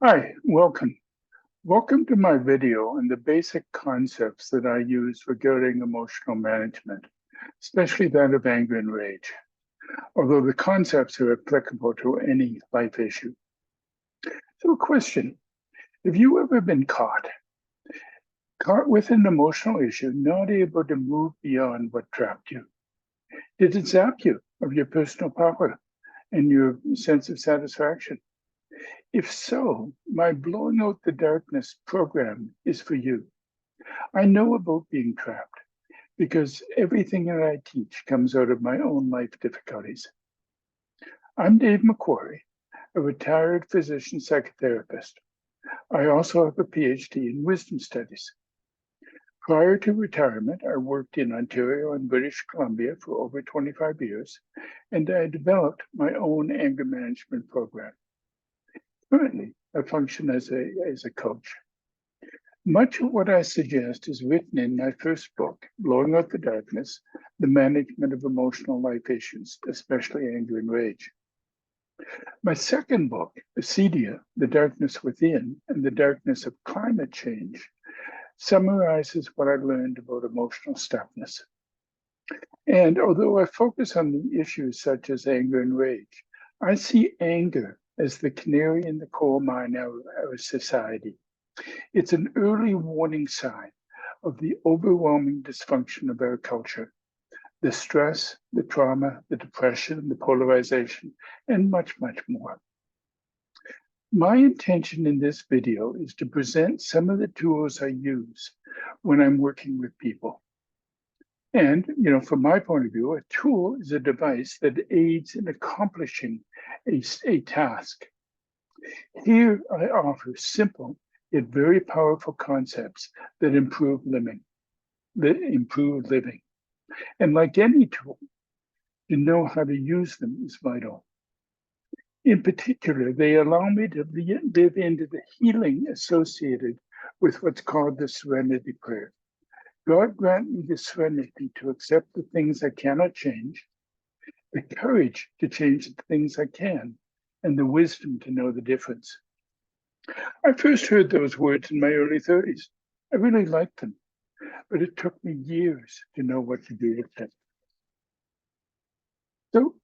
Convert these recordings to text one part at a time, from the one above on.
Hi, welcome. Welcome to my video on the basic concepts that I use regarding emotional management, especially that of anger and rage, although the concepts are applicable to any life issue. So a question, have you ever been caught with an emotional issue, not able to move beyond what trapped you? Did it zap you of your personal power and your sense of satisfaction? If so, my Blowing Out the Darkness program is for you. I know about being trapped because everything that I teach comes out of my own life difficulties. I'm Dave MacQuarrie, a retired physician-psychotherapist. I also have a PhD in wisdom studies. Prior to retirement, I worked in Ontario and British Columbia for over 25 years, and I developed my own anger management program. Currently, I function as a coach. Much of what I suggest is written in my first book, Blowing Out the Darkness, The Management of Emotional Life Issues, especially anger and rage. My second book, Acedia, The Darkness Within and the Darkness of Climate Change, summarizes what I learned about emotional stuckness. And although I focus on the issues such as anger and rage, I see anger as the canary in the coal mine of our society. It's an early warning sign of the overwhelming dysfunction of our culture, the stress, the trauma, the depression, the polarization, and much, much more. My intention in this video is to present some of the tools I use when I'm working with people. And, from my point of view, a tool is a device that aids in accomplishing a task. Here I offer simple yet very powerful concepts that improve living. And like any tool, to know how to use them is vital. In particular, they allow me to live into the healing associated with what's called the Serenity Prayer. God grant me the serenity to accept the things I cannot change, the courage to change the things I can, and the wisdom to know the difference. I first heard those words in my early 30s. I really liked them, but it took me years to know what to do with them. So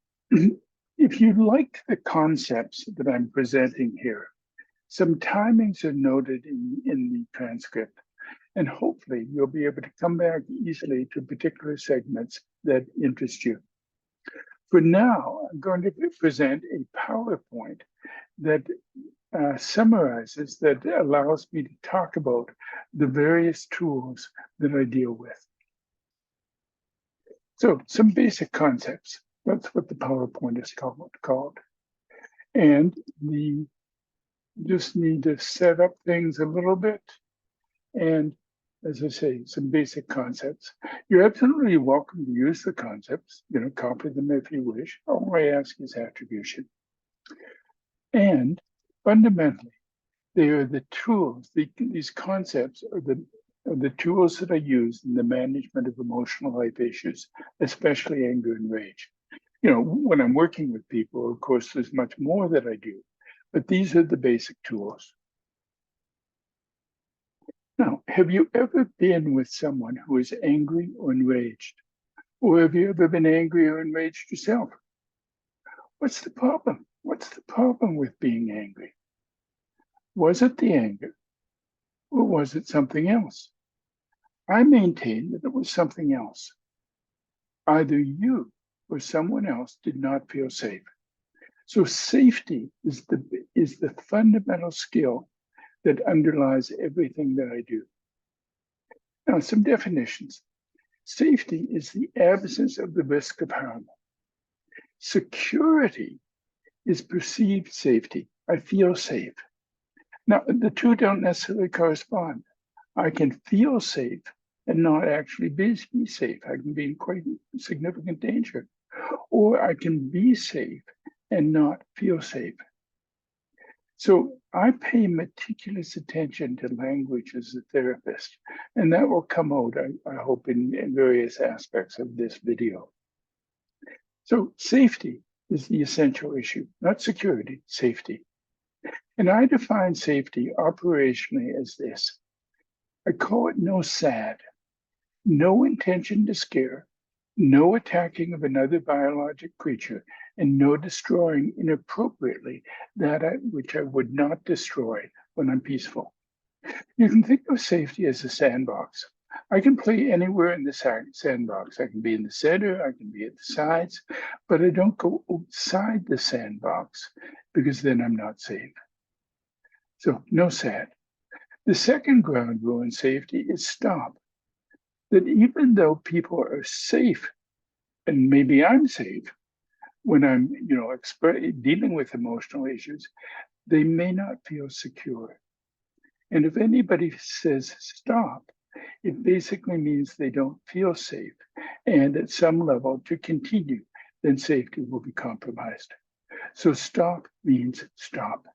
if you like the concepts that I'm presenting here, some timings are noted in the transcript, and hopefully you'll be able to come back easily to particular segments that interest you. For now, I'm going to present a PowerPoint that summarizes, that allows me to talk about the various tools that I deal with. So some basic concepts. That's what the PowerPoint is called. And just need to set up things a little bit. And as I say, some basic concepts. You're absolutely welcome to use the concepts, copy them if you wish. All I ask is attribution. And fundamentally, they are the tools, these concepts are the tools that I use in the management of emotional life issues, especially anger and rage. When I'm working with people, of course, there's much more that I do, but these are the basic tools. Now, have you ever been with someone who is angry or enraged? Or have you ever been angry or enraged yourself? What's the problem? What's the problem with being angry? Was it the anger, or was it something else? I maintain that it was something else. Either you or someone else did not feel safe. So safety is the fundamental skill that underlies everything that I do. Now, some definitions. Safety is the absence of the risk of harm. Security is perceived safety. I feel safe. Now, the two don't necessarily correspond. I can feel safe and not actually be safe. I can be in quite significant danger. Or I can be safe and not feel safe. So I pay meticulous attention to language as a therapist, and that will come out, I hope, in various aspects of this video. So safety is the essential issue, not security, safety. And I define safety operationally as this. I call it no SAD, no intention to scare, no attacking of another biologic creature, and no destroying inappropriately that which I would not destroy when I'm peaceful. You can think of safety as a sandbox. I can play anywhere in the sandbox. I can be in the center, I can be at the sides, but I don't go outside the sandbox because then I'm not safe. So no SAD. The second ground rule in safety is stop. That even though people are safe, and maybe I'm safe when I'm, dealing with emotional issues, they may not feel secure. And if anybody says stop, it basically means they don't feel safe. And at some level, to continue, then safety will be compromised. So stop means stop.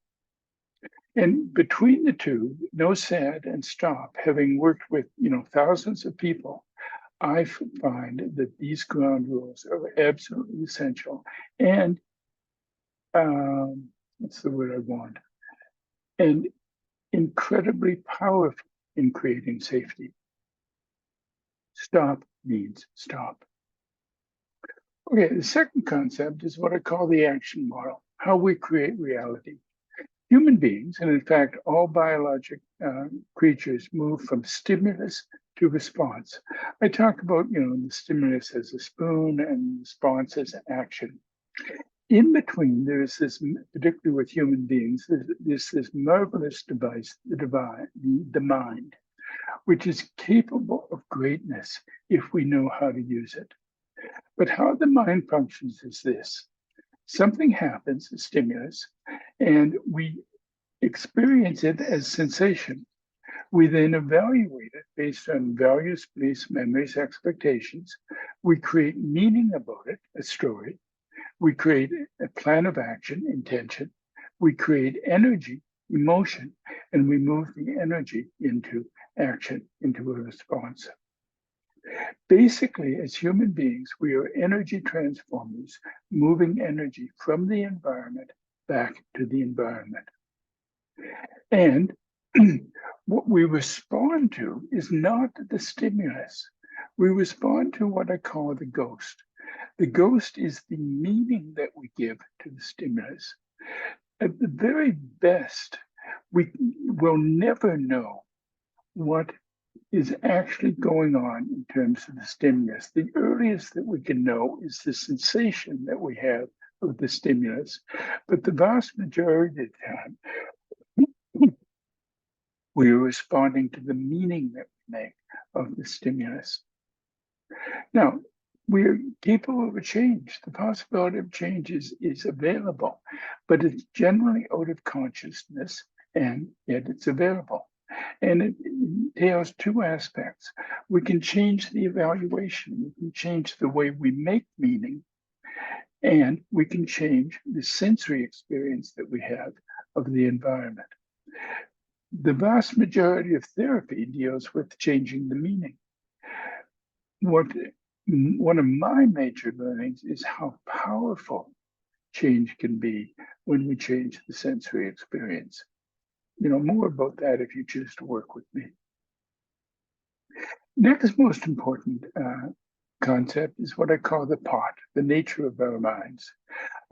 And between the two, no SAD and stop, having worked with thousands of people, I find that these ground rules are absolutely essential and what's the word I want? And incredibly powerful in creating safety. Stop means stop. Okay, the second concept is what I call the action model, how we create reality. Human beings, and in fact, all biologic creatures move from stimulus to response. I talk about, the stimulus as a spoon and response as action. In between, there is this, particularly with human beings, there's this marvelous device, the mind, which is capable of greatness if we know how to use it. But how the mind functions is this. Something happens, a stimulus, and we experience it as sensation. We then evaluate it based on values, beliefs, memories, expectations. We create meaning about it, a story. We create a plan of action, intention. We create energy, emotion, and we move the energy into action, into a response. Basically, as human beings, we are energy transformers, moving energy from the environment back to the environment. And what we respond to is not the stimulus. We respond to what I call the ghost. The ghost is the meaning that we give to the stimulus. At the very best, we will never know what is actually going on in terms of the stimulus. The earliest that we can know is the sensation that we have of the stimulus, but the vast majority of the time, we are responding to the meaning that we make of the stimulus. Now, we are capable of a change. The possibility of change is available, but it's generally out of consciousness, and yet it's available. And it entails two aspects. We can change the evaluation, we can change the way we make meaning, and we can change the sensory experience that we have of the environment. The vast majority of therapy deals with changing the meaning. One of my major learnings is how powerful change can be when we change the sensory experience. More about that if you choose to work with me. Next most important concept is what I call the pot, the nature of our minds.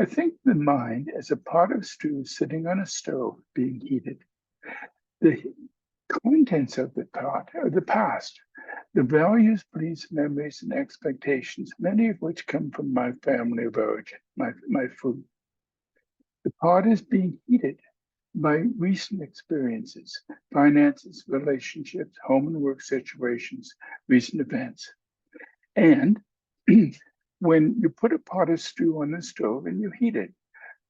I think the mind as a pot of stew sitting on a stove being heated. The contents of the pot are the past, the values, beliefs, memories, and expectations, many of which come from my family of origin, my food. The pot is being heated by recent experiences, finances, relationships, home and work situations, recent events. And when you put a pot of stew on the stove and you heat it,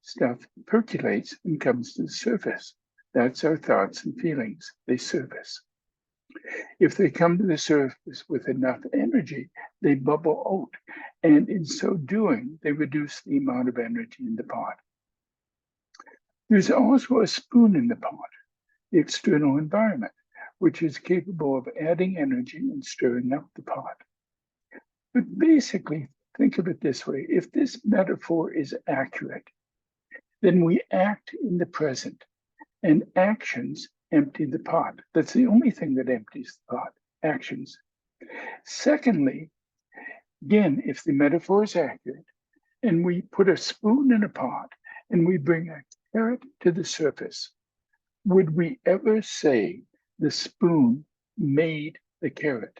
stuff percolates and comes to the surface. That's our thoughts and feelings. They surface. If they come to the surface with enough energy, they bubble out. And in so doing, they reduce the amount of energy in the pot. There's also a spoon in the pot, the external environment, which is capable of adding energy and stirring up the pot. But basically, think of it this way. If this metaphor is accurate, then we act in the present, and actions empty the pot. That's the only thing that empties the pot, actions. Secondly, again, if the metaphor is accurate, and we put a spoon in a pot, and we bring a carrot to the surface, would we ever say the spoon made the carrot?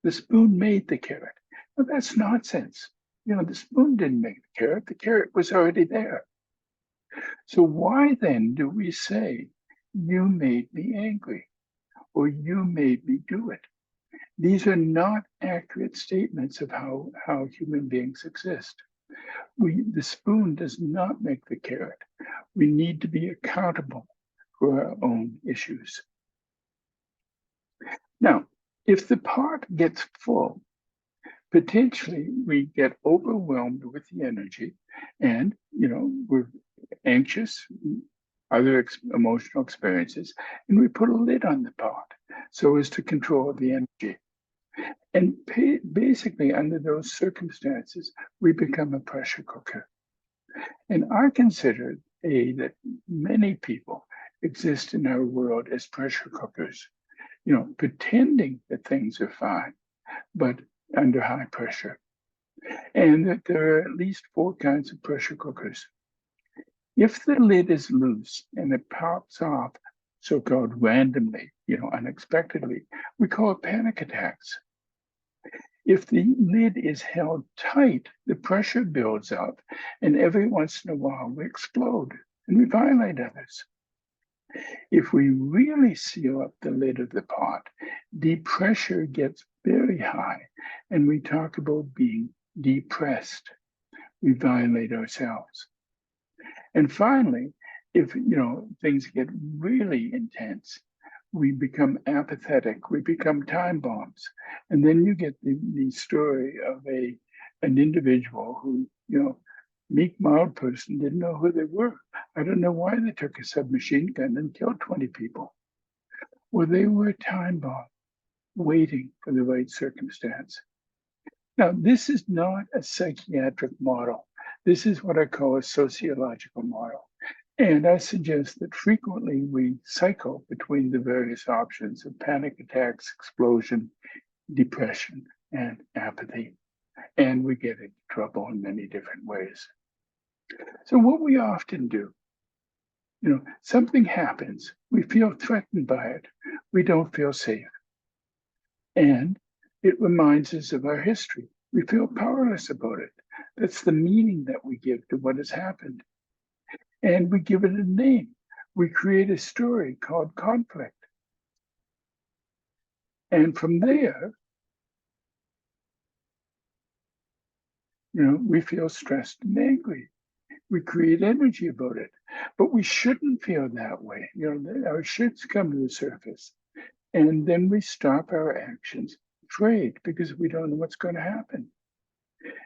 The spoon made the carrot. Well, that's nonsense. The spoon didn't make the carrot was already there. So why then do we say, you made me angry, or you made me do it? These are not accurate statements of how human beings exist. The spoon does not make the carrot. We need to be accountable for our own issues. Now, if the pot gets full, potentially we get overwhelmed with the energy, and we're anxious, other emotional experiences, and we put a lid on the pot so as to control the energy. And basically, under those circumstances, we become a pressure cooker. And I consider that many people exist in our world as pressure cookers, pretending that things are fine, but under high pressure. And that there are at least 4 kinds of pressure cookers. If the lid is loose and it pops off, so-called randomly, unexpectedly, we call it panic attacks. If the lid is held tight, the pressure builds up, and every once in a while we explode and we violate others. If we really seal up the lid of the pot, the pressure gets very high, and we talk about being depressed. We violate ourselves. And finally, if things get really intense, we become apathetic, we become time bombs. And then you get the story of an individual who, meek, mild person, didn't know who they were. I don't know why they took a submachine gun and killed 20 people. Well, they were a time bomb, waiting for the right circumstance. Now, this is not a psychiatric model. This is what I call a sociological model. And I suggest that frequently we cycle between the various options of panic attacks, explosion, depression, and apathy. And we get into trouble in many different ways. So what we often do, something happens, we feel threatened by it, we don't feel safe. And it reminds us of our history. We feel powerless about it. That's the meaning that we give to what has happened. And we give it a name. We create a story called conflict. And from there, we feel stressed and angry. We create energy about it. But we shouldn't feel that way. Our shoulds come to the surface. And then we stop our actions, afraid, because we don't know what's going to happen.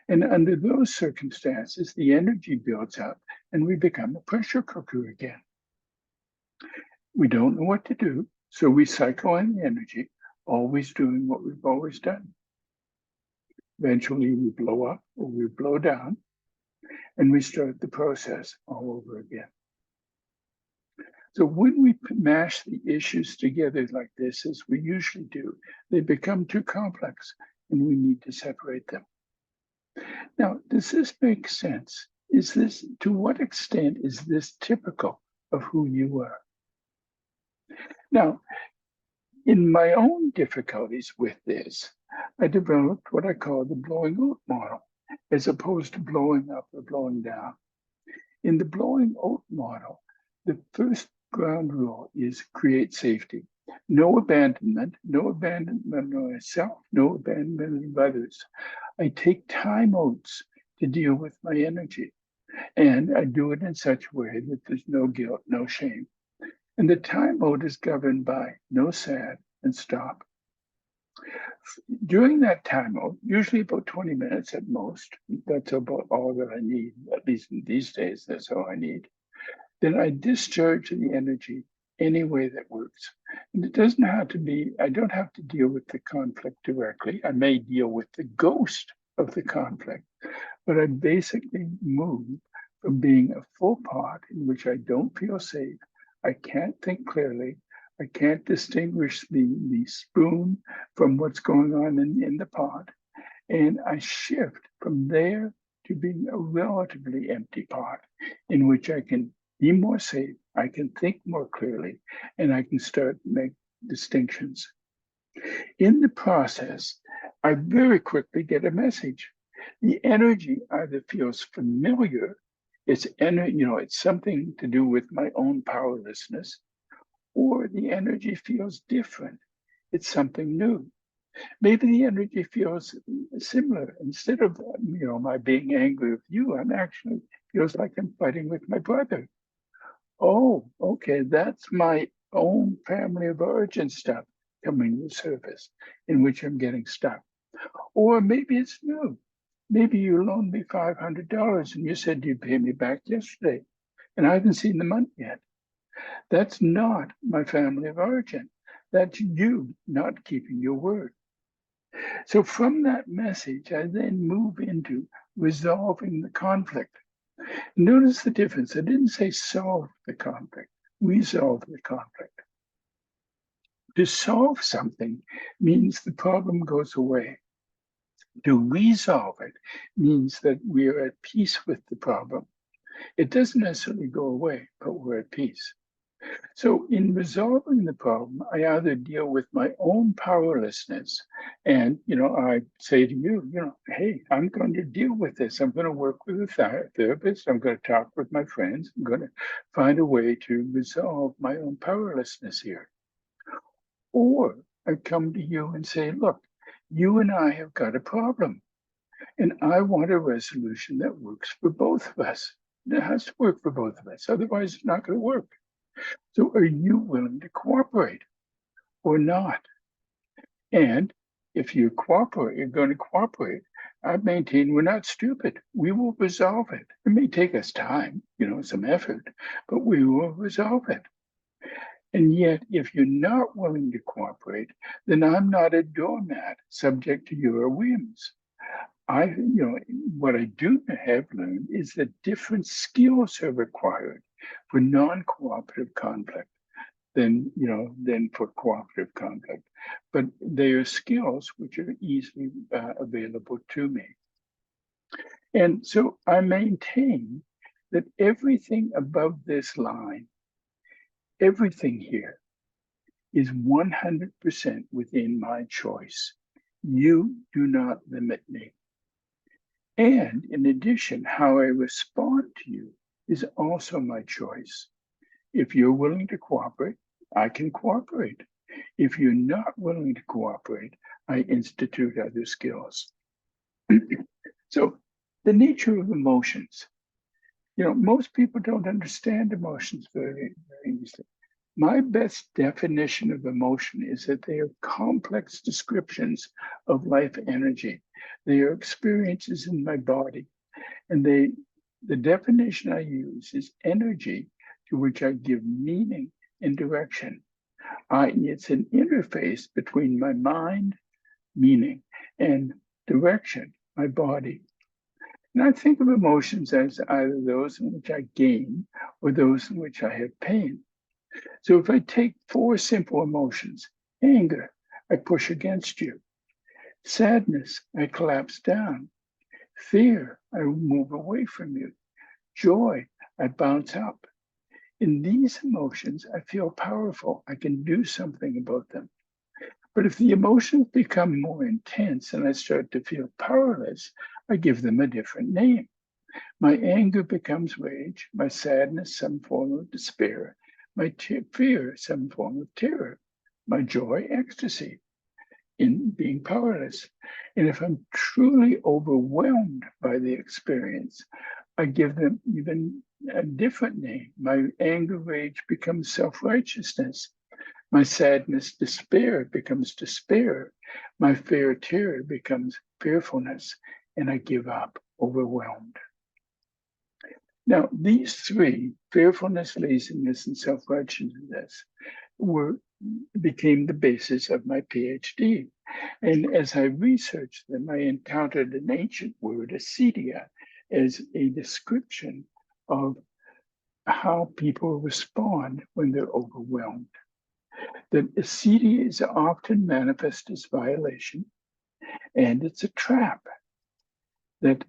And under those circumstances, the energy builds up and we become a pressure cooker again. We don't know what to do, so we cycle on the energy, always doing what we've always done. Eventually we blow up or we blow down, and we start the process all over again. So when we mash the issues together like this, as we usually do, they become too complex and we need to separate them. Now, does this make sense? To what extent is this typical of who you are? Now, in my own difficulties with this, I developed what I call the blowing oat model, as opposed to blowing up or blowing down. In the blowing oat model, the first ground rule is create safety. No abandonment of myself, no abandonment of others. I take time outs to deal with my energy. And I do it in such a way that there's no guilt, no shame. And the time out is governed by no sad and stop. During that time out, usually about 20 minutes at most, that's about all that I need, at least in these days, that's all I need. Then I discharge the energy any way that works. And it doesn't have to be, I don't have to deal with the conflict directly. I may deal with the ghost of the conflict, but I basically move from being a full pot in which I don't feel safe, I can't think clearly, I can't distinguish the spoon from what's going on in the pot, and I shift from there to being a relatively empty pot in which I can be more safe, I can think more clearly, and I can start to make distinctions. In the process, I very quickly get a message. The energy either feels familiar, it's it's something to do with my own powerlessness, or the energy feels different. It's something new. Maybe the energy feels similar. Instead of my being angry with you, I'm actually feels like I'm fighting with my brother. Oh, okay, that's my own family of origin stuff coming to the surface in which I'm getting stuck. Or maybe it's new. Maybe you loaned me $500 and you said you'd pay me back yesterday, and I haven't seen the money yet. That's not my family of origin. That's you not keeping your word. So from that message, I then move into resolving the conflict. Notice the difference. I didn't say solve the conflict, resolve the conflict. To solve something means the problem goes away. To resolve it means that we are at peace with the problem. It doesn't necessarily go away, but we're at peace. So in resolving the problem, I either deal with my own powerlessness and, I say to you, hey, I'm going to deal with this. I'm going to work with a therapist. I'm going to talk with my friends. I'm going to find a way to resolve my own powerlessness here. Or I come to you and say, look, you and I have got a problem, and I want a resolution that works for both of us. It has to work for both of us. Otherwise, it's not going to work. So are you willing to cooperate or not? And if you're going to cooperate, I maintain we're not stupid. We will resolve it. It may take us time, some effort, but we will resolve it. And yet, if you're not willing to cooperate, then I'm not a doormat subject to your whims. What I do have learned is that different skills are required for non-cooperative conflict than for cooperative conflict. But they are skills which are easily available to me. And so I maintain that everything above this line, everything here, is 100% within my choice. You do not limit me. And in addition, how I respond to you is also my choice. If you're willing to cooperate, I can cooperate. If you're not willing to cooperate, I institute other skills. So the nature of emotions. Most people don't understand emotions very, very easily. My best definition of emotion is that they are complex descriptions of life energy. They are experiences in my body. And the definition I use is energy to which I give meaning and direction. It's an interface between my mind, meaning, and direction, my body. And I think of emotions as either those in which I gain or those in which I have pain. So if I take 4 simple emotions, anger, I push against you. Sadness, I collapse down. Fear, I move away from you. Joy, I bounce up. In these emotions, I feel powerful. I can do something about them. But if the emotions become more intense and I start to feel powerless, I give them a different name. My anger becomes rage, my sadness, some form of despair, my fear, some form of terror, my joy, ecstasy in being powerless. And if I'm truly overwhelmed by the experience, I give them even a different name. My anger, rage becomes self-righteousness. My sadness, despair becomes despair. My fear, terror becomes fearfulness, and I give up, overwhelmed. Now, these 3, fearfulness, laziness, and self-righteousness, became the basis of my PhD. And as I researched them, I encountered an ancient word, acedia, as a description of how people respond when they're overwhelmed. That acedia is often manifest as violation, and it's a trap that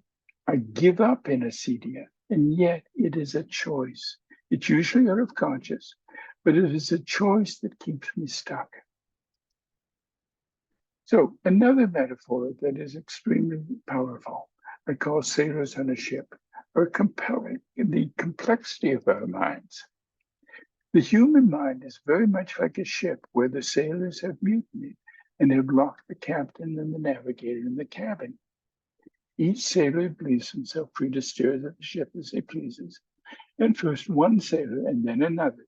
I give up in acedia, and yet it is a choice. It's usually out of conscious, but it is a choice that keeps me stuck. So another metaphor that is extremely powerful, I call sailors on a ship, are compelling in the complexity of our minds. The human mind is very much like a ship where the sailors have mutinied and have locked the captain and the navigator in the cabin. Each sailor believes himself free to steer the ship as he pleases, and first one sailor and then another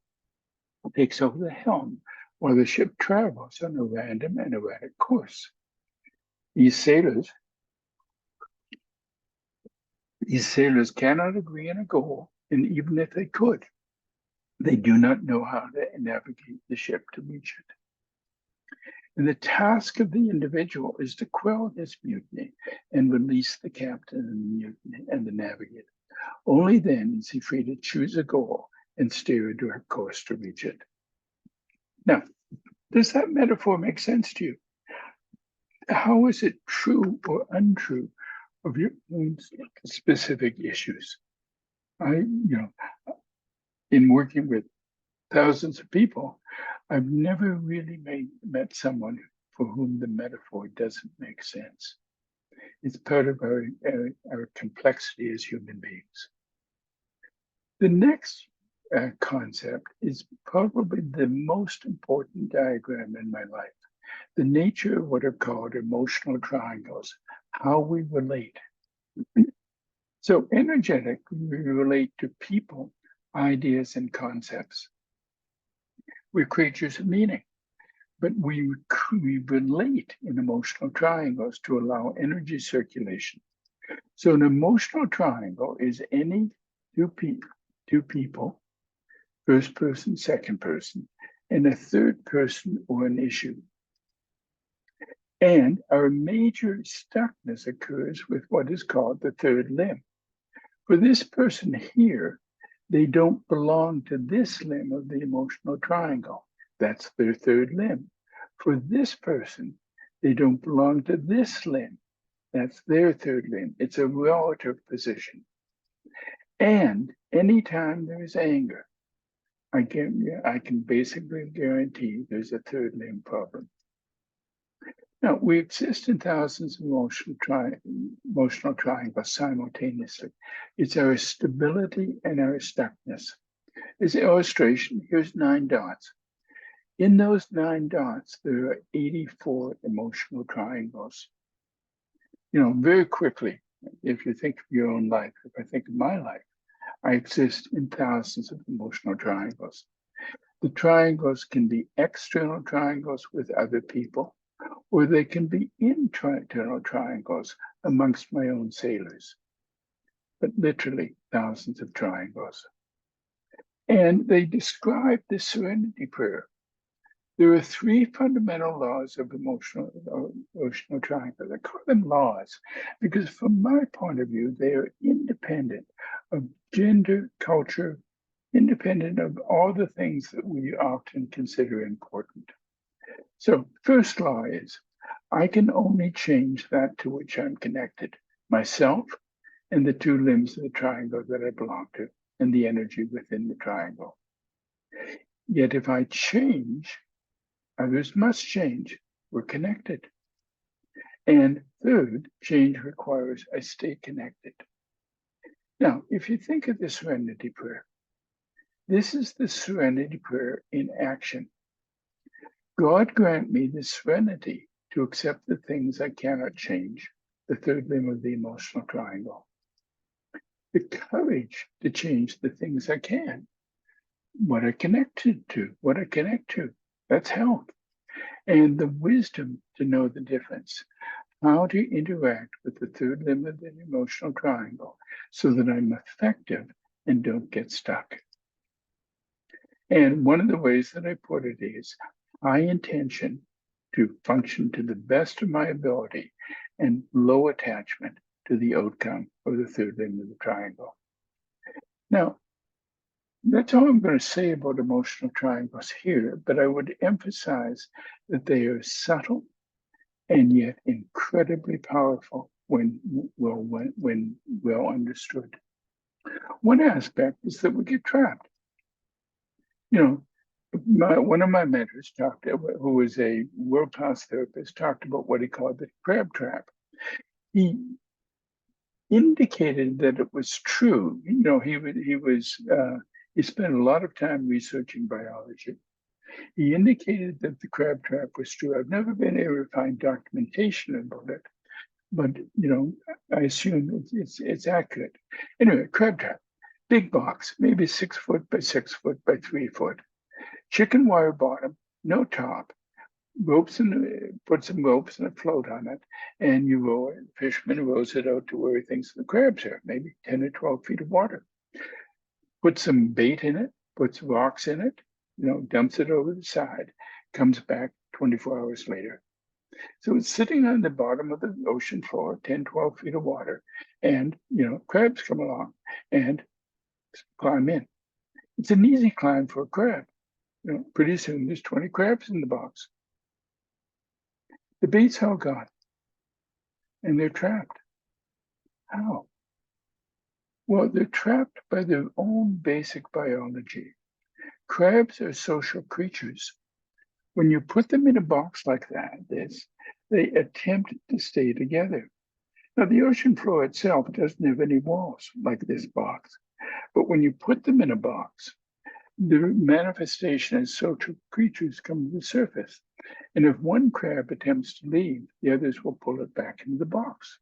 takes over the helm while the ship travels on a random and erratic course. These sailors cannot agree on a goal, and even if they could, they do not know how to navigate the ship to reach it. And the task of the individual is to quell this mutiny and release the captain and the mutiny and the navigator. Only then is he free to choose a goal and steer a direct course to reach it. Now, does that metaphor make sense to you? How is it true or untrue of your own specific issues? In working with thousands of people, I've never really met someone for whom the metaphor doesn't make sense. It's part of our complexity as human beings. The next concept is probably the most important diagram in my life. The nature of what are called emotional triangles, how we relate. So energetically, we relate to people, ideas, and concepts. We're creatures of meaning, but we relate in emotional triangles to allow energy circulation. So an emotional triangle is any two people, first person, second person, and a third person or an issue. And our major stuckness occurs with what is called the third limb. For this person here, they don't belong to this limb of the emotional triangle. That's their third limb. For this person, they don't belong to this limb. That's their third limb. It's a relative position. And anytime there is anger, I can basically guarantee there's a third limb problem. Now, we exist in thousands of emotional triangles simultaneously. It's our stability and our stuckness. As an illustration, here's 9 dots. In those 9 dots, there are 84 emotional triangles. Very quickly, if you think of your own life, if I think of my life, I exist in thousands of emotional triangles. The triangles can be external triangles with other people, or they can be internal triangles amongst my own sailors, but literally thousands of triangles. And they describe the Serenity Prayer. There are 3 fundamental laws of emotional triangles. I call them laws because from my point of view, they are independent of gender, culture, independent of all the things that we often consider important. So first law is, I can only change that to which I'm connected, myself and the 2 limbs of the triangle that I belong to, and the energy within the triangle. Yet if I change, others must change. We're connected. And third, change requires I stay connected. Now, if you think of the Serenity Prayer, this is the Serenity Prayer in action. God grant me the serenity to accept the things I cannot change, the third limb of the emotional triangle. The courage to change the things I can, what I connected to, that's health. And the wisdom to know the difference, how to interact with the third limb of the emotional triangle so that I'm effective and don't get stuck. And one of the ways that I put it is high intention to function to the best of my ability and low attachment to the outcome or the third limb of the triangle. Now, that's all I'm going to say about emotional triangles here, but I would emphasize that they are subtle and yet incredibly powerful when well understood. One aspect is that we get trapped. You know, one of my mentors who was a world-class therapist, talked about what he called the crab trap. He indicated that it was true. You know, he spent a lot of time researching biology. He indicated that the crab trap was true. I've never been able to find documentation about it, but you know, I assume it's accurate. Anyway, crab trap, big box, maybe 6 foot by 6 foot by 3 foot, chicken wire bottom, no top, ropes and put some ropes and a float on it, and you row it. The fisherman rows it out to where he thinks the crabs are, maybe 10 or 12 feet of water. Put some bait in it, puts rocks in it, you know, dumps it over the side, comes back 24 hours later. So it's sitting on the bottom of the ocean floor, 10, 12 feet of water, and, you know, crabs come along and climb in. It's an easy climb for a crab. You know, pretty soon there's 20 crabs in the box. The bait's all gone, and they're trapped. How? Well, they're trapped by their own basic biology. Crabs are social creatures. When you put them in a box like that, they attempt to stay together. Now, the ocean floor itself doesn't have any walls like this box, but when you put them in a box, the manifestation as social creatures come to the surface. And if one crab attempts to leave, the others will pull it back into the box.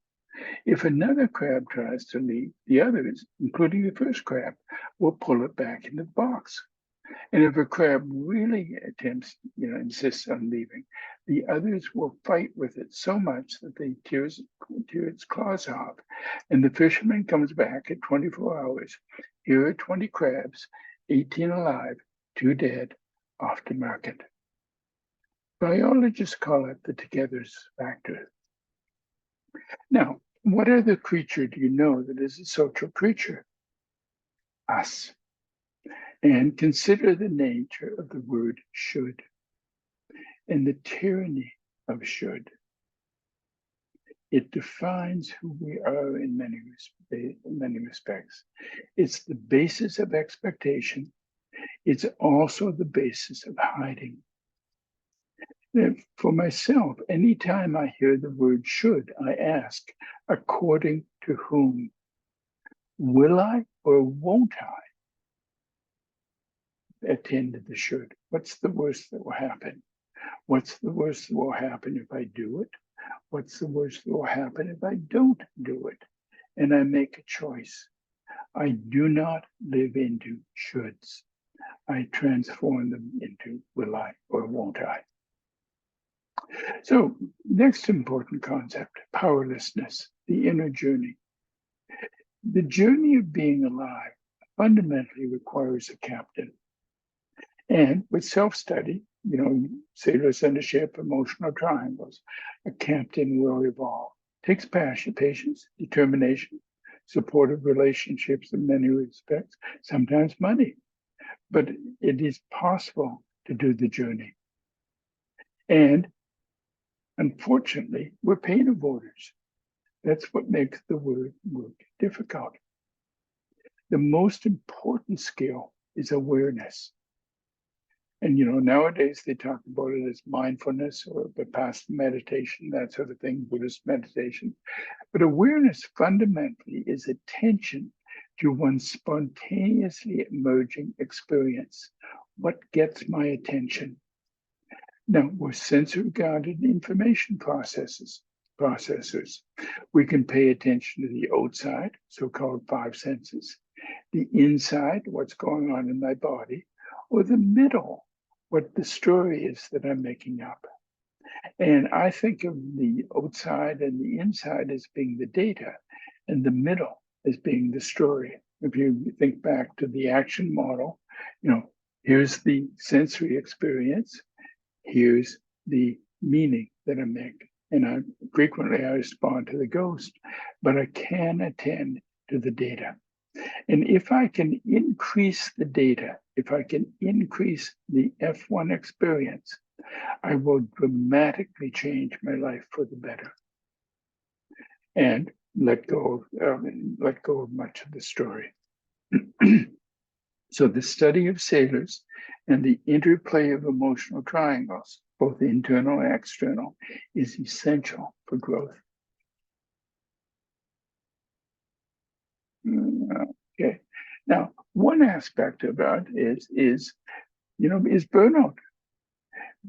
If another crab tries to leave, the others, including the first crab, will pull it back into the box. And if a crab really attempts, you know, insists on leaving, the others will fight with it so much that they tear its claws off. And the fisherman comes back at 24 hours. Here are 20 crabs, 18 alive, 2 dead, off to market. Biologists call it the togethers factor. Now, what other creature do you know that is a social creature? Us. And consider the nature of the word should and the tyranny of should. It defines who we are in many respects. It's the basis of expectation. It's also the basis of hiding. For myself, anytime I hear the word should, I ask, according to whom? Will I or won't I attend to the should? What's the worst that will happen? What's the worst that will happen if I do it? What's the worst that will happen if I don't do it? And I make a choice. I do not live into shoulds. I transform them into will I or won't I? So, next important concept, powerlessness, the inner journey. The journey of being alive fundamentally requires a captain. And with self-study, you know, sailors under ship, emotional triangles, a captain will evolve. Takes passion, patience, determination, supportive relationships in many respects, sometimes money. But it is possible to do the journey. And unfortunately, we're pain avoiders. That's what makes the work difficult. The most important skill is awareness. And, you know, nowadays they talk about it as mindfulness or Vipassana meditation, that sort of thing, Buddhist meditation. But awareness fundamentally is attention to one's spontaneously emerging experience. What gets my attention? Now, we're sensory-guided information processors. We can pay attention to the outside, so-called 5 senses, the inside, what's going on in my body, or the middle, what the story is that I'm making up. And I think of the outside and the inside as being the data, and the middle as being the story. If you think back to the action model, you know, here's the sensory experience, here's the meaning that I make. And frequently I respond to the ghost, but I can attend to the data. And if I can increase the data, if I can increase the F1 experience, I will dramatically change my life for the better and let go of much of the story. So the study of sailors and the interplay of emotional triangles, both internal and external, is essential for growth. Okay. Now, one aspect about is burnout.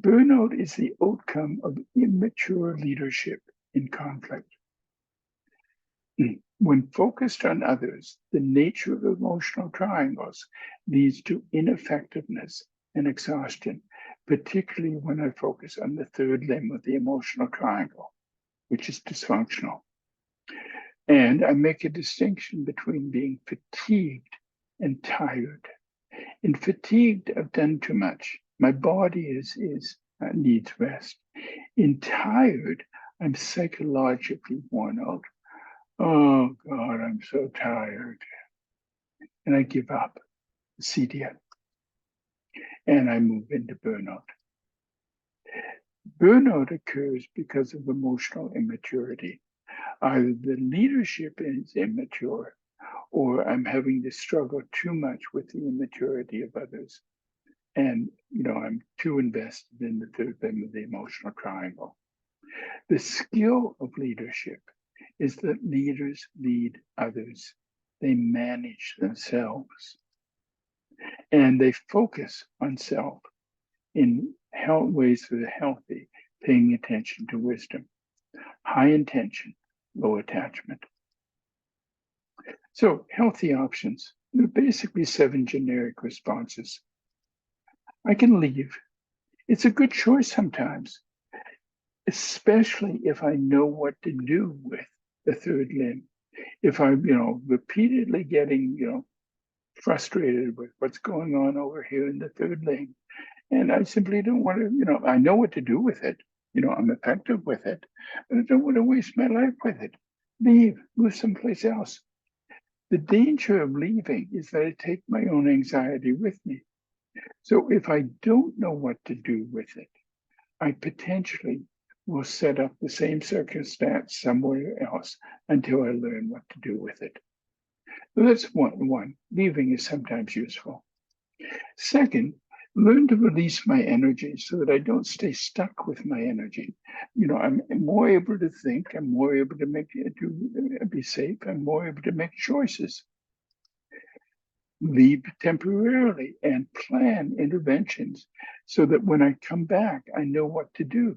Burnout is the outcome of immature leadership in conflict. When focused on others, the nature of emotional triangles leads to ineffectiveness and exhaustion, particularly when I focus on the third limb of the emotional triangle, which is dysfunctional. And I make a distinction between being fatigued and tired. In fatigued, I've done too much. My body needs rest. In tired, I'm psychologically worn out. Oh God, I'm so tired. And I give up, Acedia, and I move into burnout. Burnout occurs because of emotional immaturity. Either the leadership is immature, or I'm having to struggle too much with the immaturity of others. And, I'm too invested in the third limb of the emotional triangle. The skill of leadership is that leaders lead others. They manage themselves. And they focus on self in ways that are healthy, paying attention to wisdom. High intention, low attachment. So healthy options, there are basically 7 generic responses. I can leave. It's a good choice sometimes, especially if I know what to do with the third limb. If I'm, repeatedly getting, frustrated with what's going on over here in the third limb, and I simply don't want to, I know what to do with it. I'm effective with it, but I don't want to waste my life with it. Move someplace else. The danger of leaving is that I take my own anxiety with me. So if I don't know what to do with it, I potentially will set up the same circumstance somewhere else until I learn what to do with it. So that's one. Leaving is sometimes useful. Second, learn to release my energy so that I don't stay stuck with my energy. I'm more able to think, I'm more able to be safe, I'm more able to make choices. Leave temporarily and plan interventions so that when I come back, I know what to do.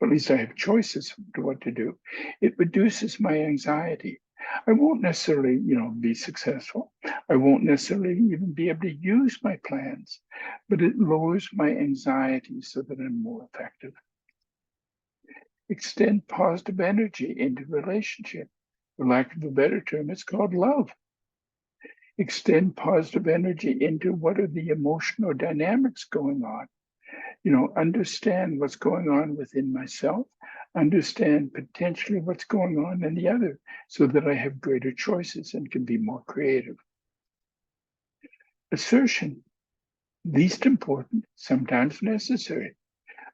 Or at least I have choices to what to do. It reduces my anxiety. I won't necessarily, be successful. I won't necessarily even be able to use my plans, but it lowers my anxiety so that I'm more effective. Extend positive energy into relationship. For lack of a better term, it's called love. Extend positive energy into what are the emotional dynamics going on. Understand what's going on within myself, understand potentially what's going on in the other so that I have greater choices and can be more creative. Assertion, least important, sometimes necessary,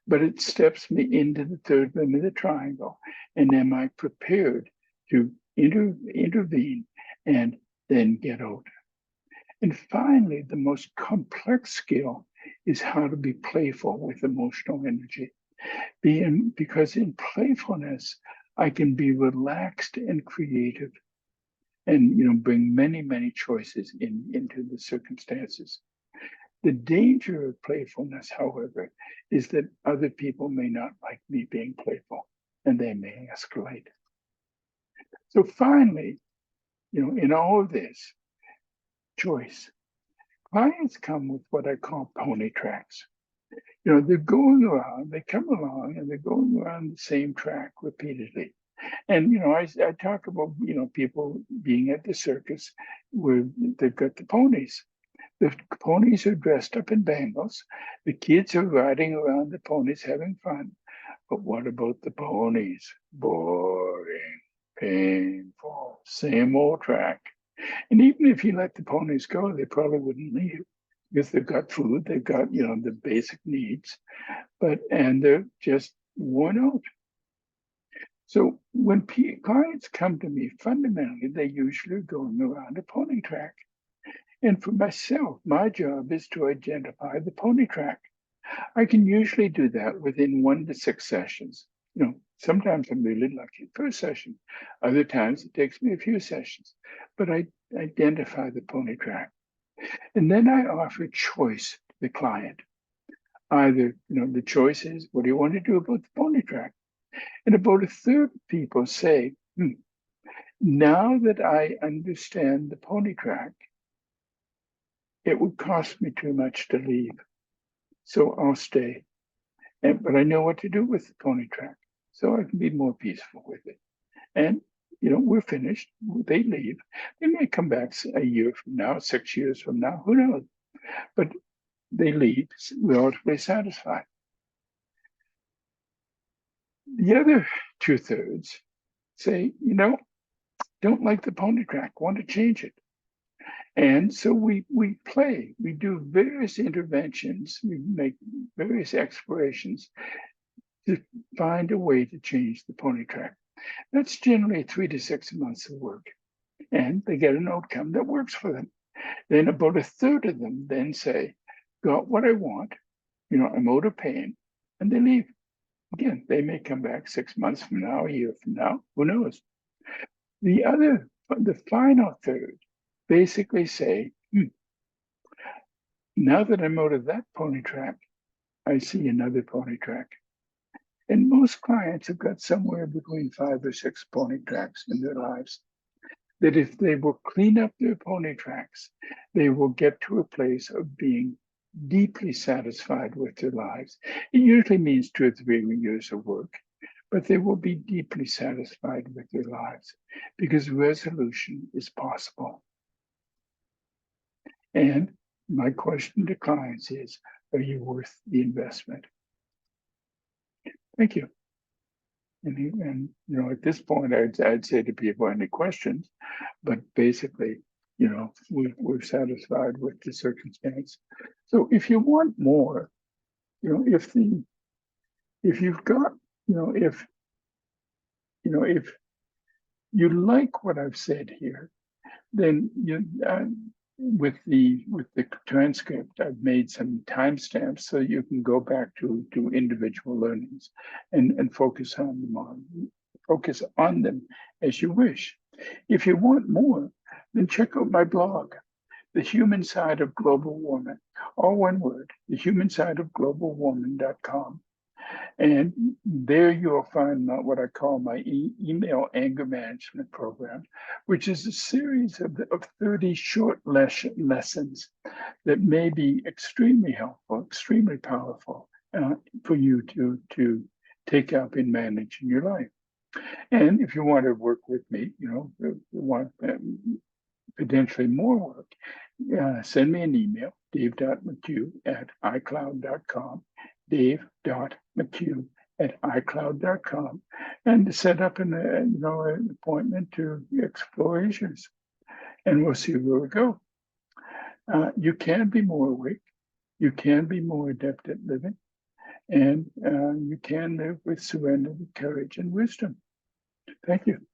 but it steps me into the third limb of the triangle. And am I prepared to intervene and then get out? And finally, the most complex skill is how to be playful with emotional energy. Because in playfulness, I can be relaxed and creative and bring many, many choices into the circumstances. The danger of playfulness, however, is that other people may not like me being playful and they may escalate. So finally, in all of this, choice. Clients come with what I call pony tracks. They're going around, they come along and they're going around the same track repeatedly. And, I talk about, people being at the circus where they've got the ponies. The ponies are dressed up in bangles. The kids are riding around the ponies having fun. But what about the ponies? Boring, painful, same old track. And even if you let the ponies go, they probably wouldn't leave because they've got food, they've got, the basic needs, and they're just worn out. So when clients come to me, fundamentally, they usually are going around a pony track. And for myself, my job is to identify the pony track. I can usually do that within 1 to 6 sessions. Sometimes I'm really lucky first session. Other times it takes me a few sessions, but I identify the pony track. And then I offer choice to the client. Either, the choice is, what do you want to do about the pony track? And about a third of people say, now that I understand the pony track, it would cost me too much to leave. So I'll stay. But I know what to do with the pony track, so I can be more peaceful with it. And, we're finished. They leave. They may come back a year from now, 6 years from now, who knows? But they leave relatively satisfied. The other 2/3 say, don't like the pony track, want to change it. And so we play, we do various interventions, we make various explorations to find a way to change the pony track. That's generally 3 to 6 months of work. And they get an outcome that works for them. Then about a third of them then say, got what I want, I'm out of pain, and they leave. Again, they may come back 6 months from now, a year from now, who knows? The final third basically say, now that I'm out of that pony track, I see another pony track. And most clients have got somewhere between 5 or 6 pony tracks in their lives. That if they will clean up their pony tracks, they will get to a place of being deeply satisfied with their lives. It usually means 2 or 3 years of work, but they will be deeply satisfied with their lives because resolution is possible. And my question to clients is, are you worth the investment? Thank you. And at this point, I'd say to people, any questions? But basically, we're satisfied with the circumstance. So if you want more, if you've got, if you like what I've said here, then with the transcript, I've made some timestamps so you can go back to individual learnings and focus on them as you wish. If you want more, then check out my blog, The Human Side of Global Warming, all one word, thehumansideofglobalwarming.com. And there you'll find what I call my email anger management program, which is a series of 30 short lessons that may be extremely helpful, extremely powerful for you to take up and manage in your life. And if you want to work with me, you want potentially more work, send me an email, dave.mchugh@icloud.com, dave.mchugh@icloud.com, and to set up an appointment to explore issues. And we'll see where we go. You can be more awake. You can be more adept at living. And you can live with serenity, courage, and wisdom. Thank you.